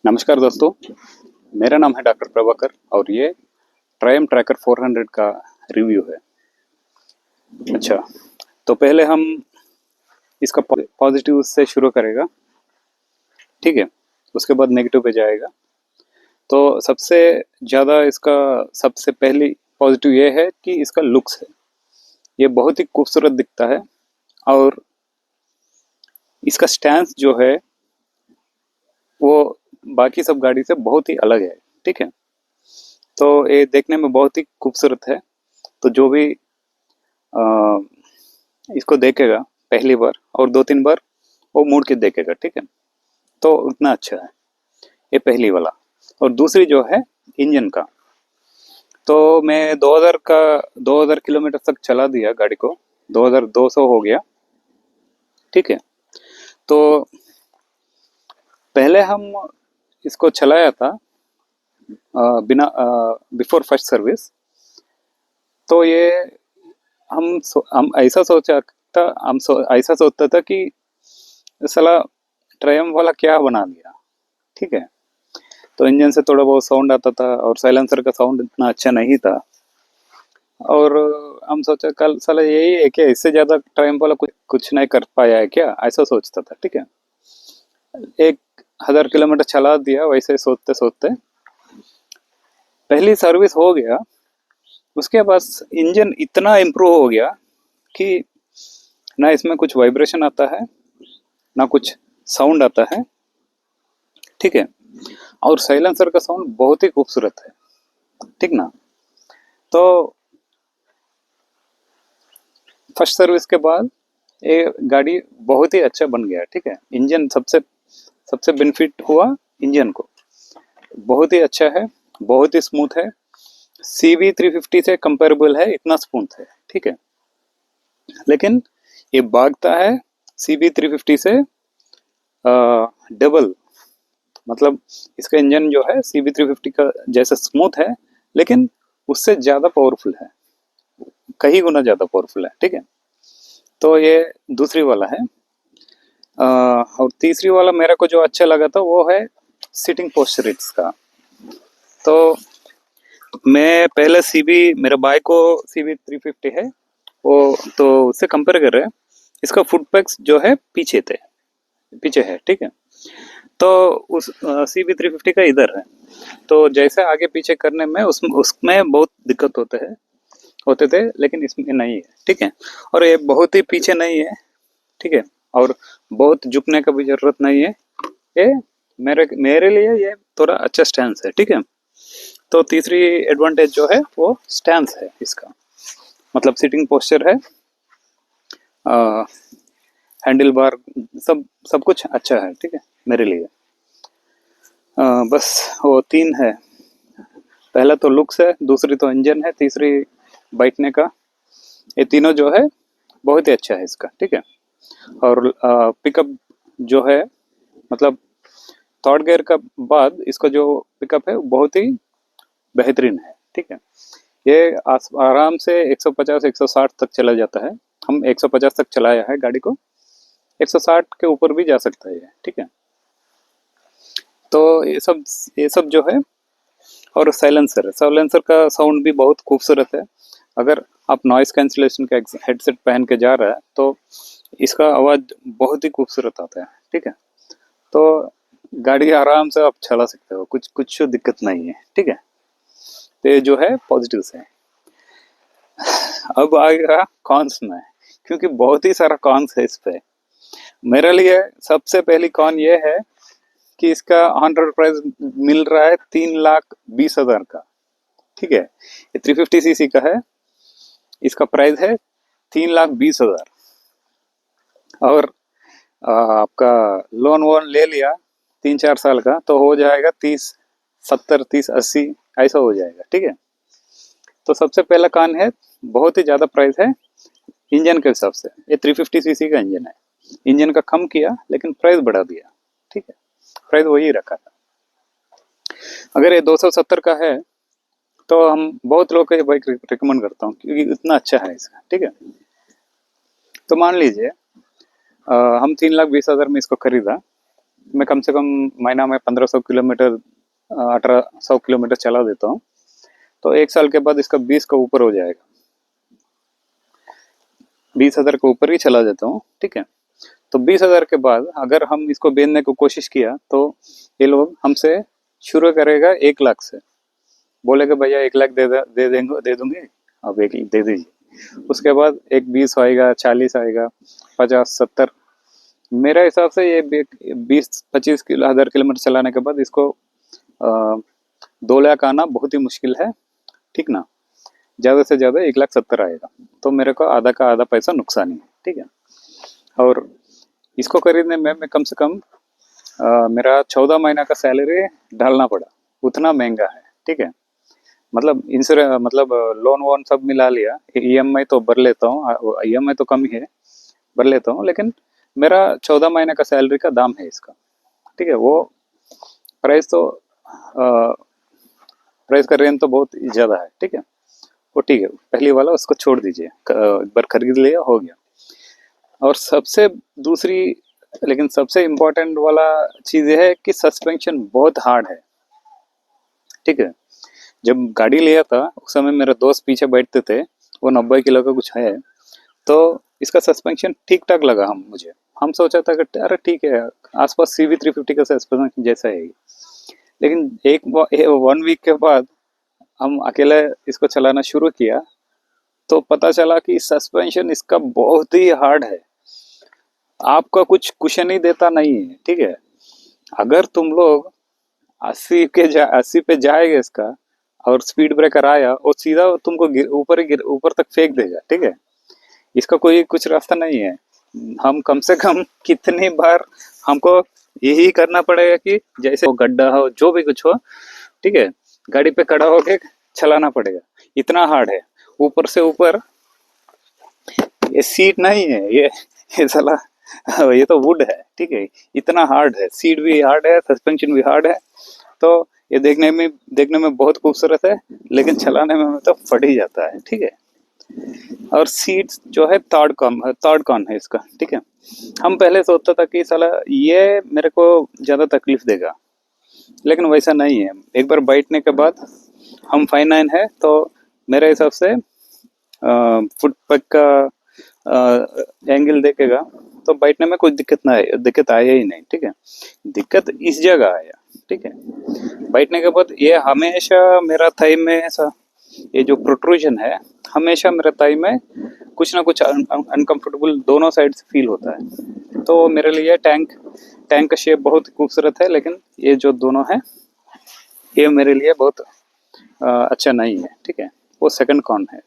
नमस्कार दोस्तों, मेरा नाम है डॉक्टर प्रभाकर और ये ट्रायम्फ ट्रैकर 400 का रिव्यू है। अच्छा, तो पहले हम इसका पॉजिटिव से शुरू करेगा, ठीक है। उसके बाद नेगेटिव पे जाएगा। तो सबसे ज़्यादा इसका सबसे पहली पॉजिटिव ये है कि इसका लुक्स है, ये बहुत ही खूबसूरत दिखता है और इसका स्टैंस जो है वो बाकी सब गाड़ी से बहुत ही अलग है, ठीक है। तो ये देखने में बहुत ही खूबसूरत है। तो जो भी अ, इसको देखेगा पहली बार और 2-3 बार वो मुड़ के देखेगा, ठीक है। तो उतना अच्छा है, ये पहली वाला। और दूसरी जो है इंजन का, तो मैं 2000 किलोमीटर तक चला दिया गाड़ी को, 2200 हो गया, ठीक है। तो पहले हम इसको चलाया था बिना बिफोर फर्स्ट सर्विस। तो ये हम ऐसा सोचा था, ऐसा सोचता था कि साला ट्रायम्फ वाला क्या बना दिया, ठीक है। तो इंजन से थोड़ा बहुत साउंड आता था और साइलेंसर का साउंड इतना अच्छा नहीं था। और हम सोचा कल साला यही है क्या, इससे ज्यादा ट्रायम्फ वाला कुछ कुछ नहीं कर पाया है क्या, ऐसा सोचता था, ठीक है। 1000 किलोमीटर चला दिया वैसे सोचते सोचते, पहली सर्विस हो गया। उसके बाद इंजन इतना इम्प्रूव हो गया कि ना इसमें कुछ वाइब्रेशन आता है, ना कुछ साउंड आता है, ठीक है। और साइलेंसर का साउंड बहुत ही खूबसूरत है, ठीक ना। तो फर्स्ट सर्विस के बाद ये गाड़ी बहुत ही अच्छा बन गया, ठीक है। इंजन सबसे सबसे बेनिफिट हुआ इंजन को, बहुत ही अच्छा है, बहुत ही स्मूथ है। CB 350 से कंपेरेबल है, इतना स्मूथ है, ठीक है। लेकिन ये भागता है CB 350 से डबल, मतलब इसका इंजन जो है CB 350 का जैसा स्मूथ है, लेकिन उससे ज्यादा पावरफुल है, कई गुना ज्यादा पावरफुल है, ठीक है। तो ये दूसरी वाला है। और तीसरी वाला मेरे को जो अच्छा लगा था वो है सिटिंग पोस्चर इसका। तो मैं पहले मेरे भाई को CB 350 है वो, तो उससे कंपेयर कर रहे हैं। इसका फुट पैक्स जो है पीछे है, ठीक है। तो उस CB 350 का इधर है। तो जैसे आगे पीछे करने में उसमें बहुत दिक्कत होते थे, लेकिन इसमें नहीं है, ठीक है। और ये बहुत ही पीछे नहीं है, ठीक है। और बहुत झुकने का भी जरूरत नहीं है। ये मेरे मेरे लिए ये थोड़ा अच्छा स्टैंस है, ठीक है। तो तीसरी एडवांटेज जो है वो स्टैंस है इसका, मतलब सिटिंग पोस्चर है, हैंडल बार, सब कुछ अच्छा है, ठीक है मेरे लिए। बस वो तीन है, पहला तो लुक्स है, दूसरी तो इंजन है, तीसरी बैठने का। ये तीनों जो है बहुत ही अच्छा है इसका, ठीक है। और पिकअप जो है, मतलब थर्ड गियर का बाद इसका जो पिकअप है वो बहुत ही बेहतरीन है, ठीक है। ये आराम से 150 160 तक चला जाता है। हम 150 तक चलाया है गाड़ी को, 160 के ऊपर भी जा सकता है ये, ठीक है। तो ये सब जो है। और साइलेंसर का साउंड भी बहुत खूबसूरत है। अगर आप नॉइस कैंसिलेशन का हेडसेट पहन के जा रहा है तो इसका आवाज बहुत ही खूबसूरत आता है, ठीक है। तो गाड़ी आराम से आप चला सकते हो, कुछ कुछ दिक्कत नहीं है, ठीक है। तो ये जो है पॉजिटिव है। अब आएगा कॉन्स में, क्योंकि बहुत ही सारा कॉन्स है इस पे। मेरे लिए सबसे पहली कॉन ये है कि इसका ऑन रोड प्राइस मिल रहा है 3,20,000 का, ठीक है। ये 350cc का है, इसका प्राइस है 3,20,000। और आपका लोन वोन ले लिया 3-4 साल का तो हो जाएगा 30-70-30-80 ऐसा हो जाएगा, ठीक है। तो सबसे पहला कान है, बहुत ही ज्यादा प्राइस है इंजन के हिसाब से। ये 350cc का इंजन है, इंजन का कम किया लेकिन प्राइस बढ़ा दिया, ठीक है। प्राइस वही रखा था। अगर ये 270 का है तो हम बहुत लोग को ये बाइक रिकमेंड करता हूँ, क्योंकि इतना अच्छा है इसका, ठीक है। तो मान लीजिए हम 3,20,000 में इसको खरीदा, मैं कम से कम महीना में 1500 किलोमीटर 1800 किलोमीटर चला देता हूँ। तो 1 साल के बाद इसका 20 का ऊपर हो जाएगा, 20,000 के ऊपर ही चला जाता हूँ, ठीक है। तो 20,000 के बाद अगर हम इसको बेचने की कोशिश किया तो ये लोग हमसे शुरू करेगा 1 लाख से, बोलेगा भैया 1 लाख दे देंगे, दे दूंगे, अब एक दे दीजिए। उसके बाद एक 20 आएगा, 40 आएगा, 50, 70। मेरा हिसाब से ये 20-25 हज़ार किलोमीटर चलाने के बाद इसको 2 लाख आना बहुत ही मुश्किल है, ठीक ना। ज़्यादा से ज़्यादा 1,70,000 आएगा, तो मेरे को आधा का आधा पैसा नुकसान ही है, ठीक है। और इसको खरीदने में मैं कम से कम मेरा 14 महीना का सैलरी डालना पड़ा, उतना महंगा है, ठीक है। मतलब इंश्योरेंस, मतलब लोन वोन सब मिला लिया, ईएमआई तो भर लेता हूँ, ईएमआई तो कम ही है, भर लेता हूँ, लेकिन मेरा 14 महीने का सैलरी का दाम है इसका, ठीक है। वो प्राइस तो प्राइस का रेंज तो बहुत ज़्यादा है, ठीक है। वो ठीक है, पहली वाला उसको छोड़ दीजिए, एक बार खरीद लिया हो गया। और सबसे दूसरी, लेकिन सबसे इम्पोर्टेंट वाला चीज़ ये है कि सस्पेंशन बहुत हार्ड है, ठीक है। जब गाड़ी लिया था उस समय मेरे दोस्त पीछे बैठते थे, वो 90 किलो का कुछ है, तो इसका सस्पेंशन ठीक ठाक लगा मुझे। हम सोचा था कि अरे ठीक है, आसपास CB 350 का सस्पेंशन जैसा है। लेकिन 1 वीक के बाद हम अकेले इसको चलाना शुरू किया, तो पता चला कि सस्पेंशन इसका बहुत ही हार्ड है, आपका कुछ कुशन ही देता नहीं है, ठीक है। अगर तुम लोग 80 पे जाएगा इसका, और स्पीड ब्रेकर आया और सीधा तुमको ऊपर तक फेंक देगा, ठीक है। इसका कोई कुछ रास्ता नहीं है। हम कम से कम कितनी बार हमको यही करना पड़ेगा कि जैसे वो गड्ढा हो, जो भी कुछ हो, ठीक है, गाड़ी पे खड़ा होके चलाना पड़ेगा, इतना हार्ड है। ऊपर से ऊपर ये सीट नहीं है, ये साला ये तो वुड है, ठीक है। इतना हार्ड है, सीट भी हार्ड है, सस्पेंशन भी हार्ड है। तो ये देखने में बहुत खूबसूरत है, लेकिन चलाने में तो फट ही जाता है, ठीक है। और सीट जो है थर्ड कॉन है इसका, ठीक है। हम पहले सोचता था कि साला ये मेरे को ज़्यादा तकलीफ देगा, लेकिन वैसा नहीं है। एक बार बैठने के बाद हम 5'9" है, तो मेरे हिसाब से फुट पैक का एंगल देखेगा तो बैठने में कोई दिक्कत आया ही नहीं, ठीक है। दिक्कत इस जगह आया, ठीक है। बैठने के बाद ये हमेशा मेरा थाई में ऐसा, ये जो प्रोट्रूजन है, हमेशा मेरे थाई में कुछ ना कुछ अनकंफर्टेबल दोनों साइड से फील होता है। तो मेरे लिए टैंक का शेप बहुत खूबसूरत है, लेकिन ये जो दोनों है ये मेरे लिए बहुत अच्छा नहीं है, ठीक है। वो सेकंड कॉन है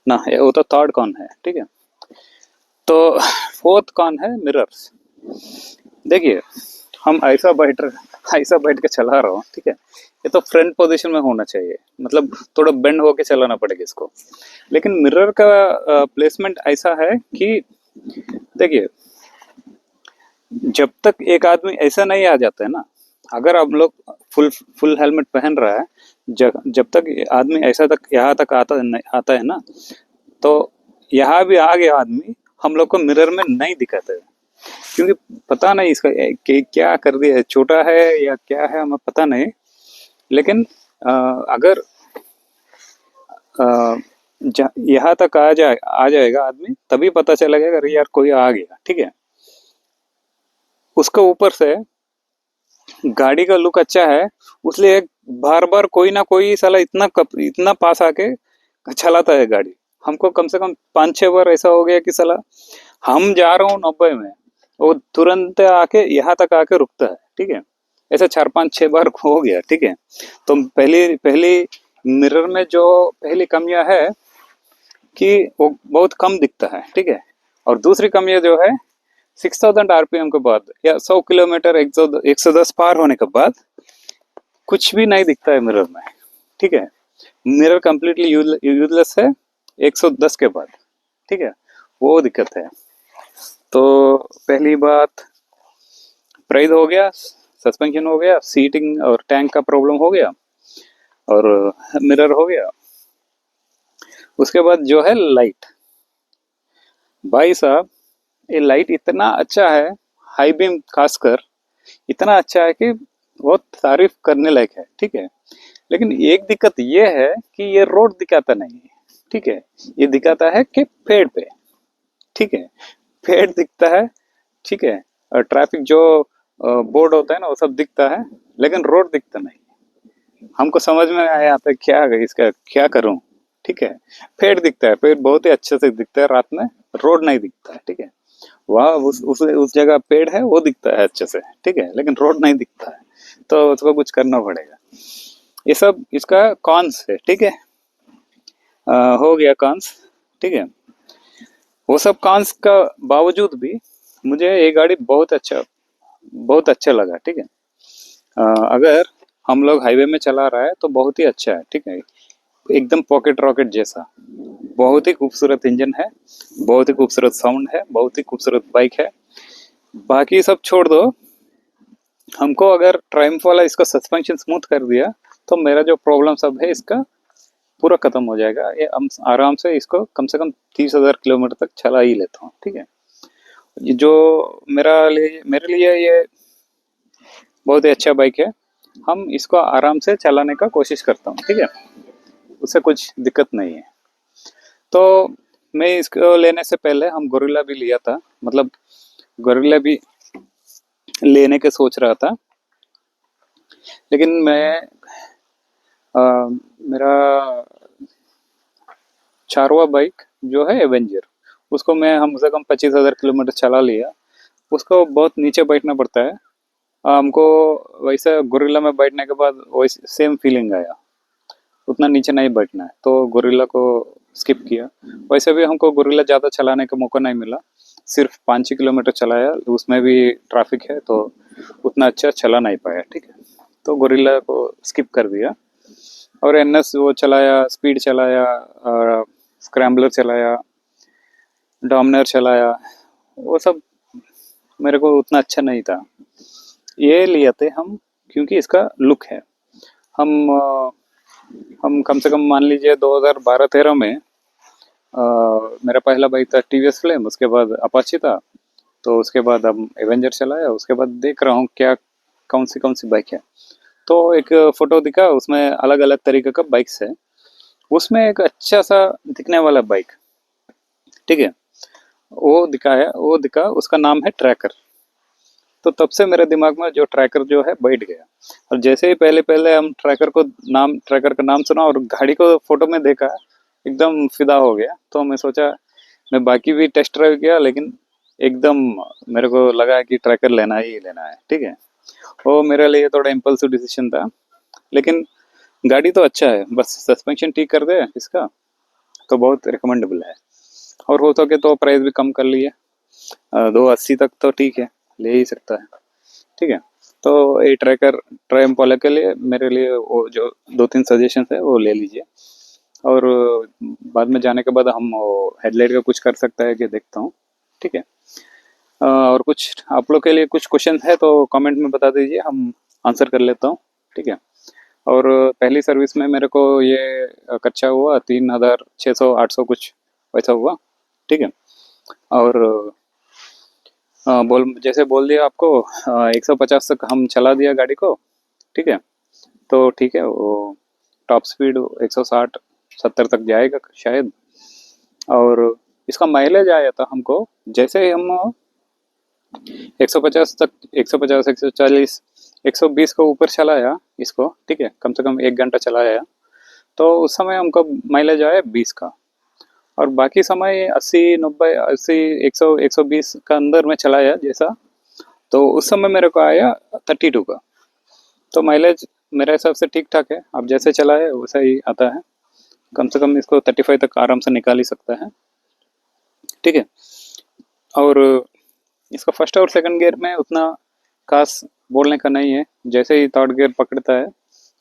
ना, वो तो थर्ड कॉन है, ठीक है। तो फोर्थ कॉन है मिरर्स। देखिए, हम ऐसा बैठ के चला रहा हूँ, ठीक है। ये तो फ्रंट पोजीशन में होना चाहिए, मतलब थोड़ा बेंड होके चलाना पड़ेगा इसको। लेकिन मिरर का प्लेसमेंट ऐसा है कि देखिए, जब तक एक आदमी ऐसा नहीं आ जाता है ना, अगर आप लोग फुल हेलमेट पहन रहा है, जब तक आदमी ऐसा तक यहाँ तक आता है ना, तो यहाँ भी आ गया आदमी, हम लोग को मिरर में नहीं दिखाता है। क्योंकि पता नहीं इसका क्या कर दिया है, छोटा है या क्या है, हमें पता नहीं। लेकिन अगर यहाँ तक आ जाएगा आदमी, तभी पता चलेगा अरे यार कोई आ गया, ठीक है। उसका ऊपर से गाड़ी का लुक अच्छा है, उसलिए बार बार कोई ना कोई साला इतना पास आके चलाता है गाड़ी। हमको कम से कम 5-6 बार ऐसा हो गया कि साला हम जा रहा हूँ 90 में, वो तुरंत आके यहाँ तक आके रुकता है, ठीक है। ऐसा 4-5-6 बार हो गया, ठीक है। तो पहली पहली मिरर में जो पहली कमियां है कि वो बहुत कम दिखता है, ठीक है। और दूसरी कमियां जो है, 6000 RPM के बाद या 100 किलोमीटर 110 पार होने के बाद कुछ भी नहीं दिखता है मिरर में, ठीक है। मिरर कंप्लीटली यूजलेस है 110 के बाद, ठीक है। वो दिक्कत है। तो पहली बात प्राइस हो गया, सस्पेंशन हो गया, सीटिंग और टैंक का प्रॉब्लम हो गया, और मिरर हो गया। उसके बाद जो है लाइट, भाई साहब, ये लाइट इतना अच्छा है, हाई बीम खासकर, इतना अच्छा है कि बहुत तारीफ करने लायक है, ठीक है। लेकिन एक दिक्कत ये है कि ये रोड दिखाता नहीं है, ठीक है। ये दिखाता है कि पेड़ पे, ठीक है, पेड़ दिखता है, ठीक है। और ट्रैफिक जो बोर्ड होता है ना वो सब दिखता है, लेकिन रोड दिखता नहीं। हमको समझ में आया आता है क्या इसका क्या करूं, ठीक है। पेड़ दिखता है, पेड़ बहुत ही अच्छे से दिखता है रात में, रोड नहीं दिखता है, ठीक है। वहाँ उस जगह पेड़ है वो दिखता है अच्छे से, ठीक है, लेकिन रोड नहीं दिखता है। तो उसको कुछ करना पड़ेगा। ये सब इसका कॉन्स है, ठीक है। हो गया कॉन्स, ठीक है। वो सब कॉन्स का बावजूद भी मुझे ये गाड़ी बहुत अच्छा लगा, ठीक है। अगर हम लोग हाईवे में चला रहा है तो बहुत ही अच्छा है, ठीक है। एकदम पॉकेट रॉकेट जैसा, बहुत ही खूबसूरत इंजन है, बहुत ही खूबसूरत साउंड है, बहुत ही खूबसूरत बाइक है। बाकी सब छोड़ दो, हमको अगर ट्रायम्फ वाला इसका सस्पेंशन स्मूथ कर दिया तो मेरा जो प्रॉब्लम सब है इसका पूरा खत्म हो जाएगा। ये हम आराम से कम 30,000 किलोमीटर तक चला ही लेता हूँ, ठीक है। ये जो मेरे लिए ये बहुत ही अच्छा बाइक है। हम इसको आराम से चलाने का कोशिश करता हूँ, ठीक है। उससे कुछ दिक्कत नहीं है। तो मैं इसको लेने से पहले हम गोरिल्ला भी लिया था, मतलब गोरिल्ला भी लेने के सोच रहा था। लेकिन अ, मेरा चारवा बाइक जो है एवेंजर, उसको मैं कम से कम 25,000 किलोमीटर चला लिया। उसको बहुत नीचे बैठना पड़ता है। हमको वैसे गोरिल्ला में बैठने के बाद वैसे सेम फीलिंग आया, उतना नीचे नहीं बैठना है, तो गोरिल्ला को स्किप किया। वैसे भी हमको गोरिल्ला ज़्यादा चलाने का मौका नहीं मिला, सिर्फ 5 किलोमीटर चलाया, उसमें भी ट्रैफिक है तो उतना अच्छा चला नहीं पाया, ठीक है। तो गोरिल्ला को स्किप कर दिया और एनएस वो चलाया, स्पीड चलाया, स्क्रैम्बलर चलाया, डोमिनर चलाया। वो सब मेरे को उतना अच्छा नहीं था। ये लिए थे हम क्योंकि इसका लुक है। हम अ, हम कम से कम मान लीजिए 2012-13 में मेरा पहला बाइक था टीवीएस फ्लेम, उसके बाद अपाची था, तो उसके बाद हम एवेंजर चलाया। उसके बाद देख रहा हूँ क्या कौन सी बाइक है। तो एक फोटो दिखा, उसमें अलग अलग तरीके का बाइक्स है। उसमें एक अच्छा सा दिखने वाला बाइक, ठीक है, वो दिखा, उसका नाम है ट्रैकर। तो तब से मेरे दिमाग में जो ट्रैकर जो है बैठ गया। और जैसे ही पहले पहले हम ट्रैकर का नाम सुना और गाड़ी को फोटो में देखा, एकदम फिदा हो गया। तो मैं सोचा, मैं बाकी भी टेस्ट ड्राइव किया, लेकिन एकदम मेरे को लगा कि ट्रैकर लेना ही लेना है, ठीक है। वो मेरे लिए थोड़ा इम्पल्सिव डिसीजन था, लेकिन गाड़ी तो अच्छा है, बस सस्पेंशन ठीक कर दे इसका तो बहुत रिकमेंडेबल है। और हो सके तो प्राइस भी कम कर लिए, 280 तक तो ठीक है, ले ही सकता है, ठीक है। तो ये ट्रैकर ट्रायम्फ वाले के लिए मेरे लिए वो जो 2-3 सजेशन है वो ले लीजिए। और बाद में जाने के बाद हम वो हेडलाइट का कुछ कर सकता है कि देखता हूँ, ठीक है। और कुछ आप लोग के लिए कुछ क्वेश्चन है तो कमेंट में बता दीजिए, हम आंसर कर लेता हूँ, ठीक है। और पहली सर्विस में मेरे को ये कच्चा हुआ 3,600-800 कुछ पैसा हुआ, ठीक है। और जैसे बोल दिया आपको, 150 तक हम चला दिया गाड़ी को, ठीक है। तो ठीक है, वो टॉप स्पीड 160-70 तक जाएगा शायद। और इसका माइलेज आया था हमको, जैसे ही हम 150 तक, 150, 140, 120 को ऊपर चलाया इसको, ठीक है, कम से कम 1 घंटा चलाया, तो उस समय हमको माइलेज आया 20 का। और बाकी समय 80-90, 80, 100, 120 का अंदर में चलाया जैसा, तो उस समय मेरे को आया 32 का। तो माइलेज मेरे हिसाब से ठीक ठाक है, आप जैसे चलाए वैसा ही आता है। कम से कम इसको 35 तक आराम से निकाल ही सकता है, ठीक है। और इसका फर्स्ट और सेकंड गियर में उतना खास बोलने का नहीं है। जैसे ही थर्ड गियर पकड़ता है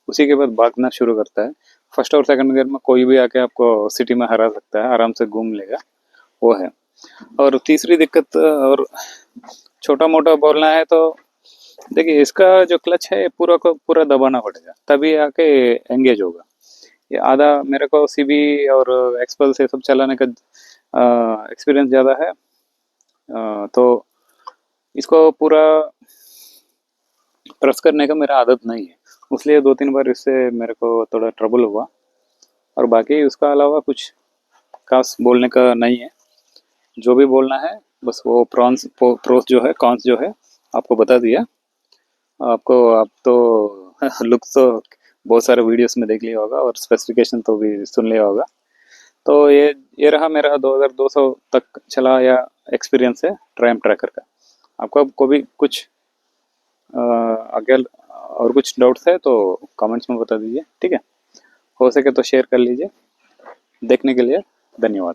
उसी के बाद भागना शुरू करता है। फर्स्ट और सेकंड गियर में कोई भी आके आपको सिटी में हरा सकता है, आराम से घूम लेगा, वो है। और तीसरी दिक्कत, और छोटा मोटा बोलना है तो देखिए, इसका जो क्लच है पूरा को पूरा दबाना पड़ेगा तभी आके एंगेज होगा। ये आधा मेरे को सीबी और एक्सपल से सब चलाने का एक्सपीरियंस ज़्यादा है। तो इसको पूरा ट्रस्ट करने का मेरा आदत नहीं है, इसलिए 2-3 बार इससे मेरे को थोड़ा ट्रबल हुआ। और बाकी उसका अलावा कुछ खास बोलने का नहीं है। जो भी बोलना है बस वो प्रोस जो है, कॉन्स जो है आपको बता दिया। आपको आप तो लुक तो बहुत सारे वीडियोस में देख लिया होगा और स्पेसिफिकेशन तो भी सुन लिया होगा। तो ये रहा मेरा 2200 तक चला या एक्सपीरियंस है ट्रायम्फ ट्रैकर का। आपको को भी कुछ आगे और कुछ डाउट्स है तो कमेंट्स में बता दीजिए, ठीक है? हो सके तो शेयर कर लीजिए। देखने के लिए धन्यवाद।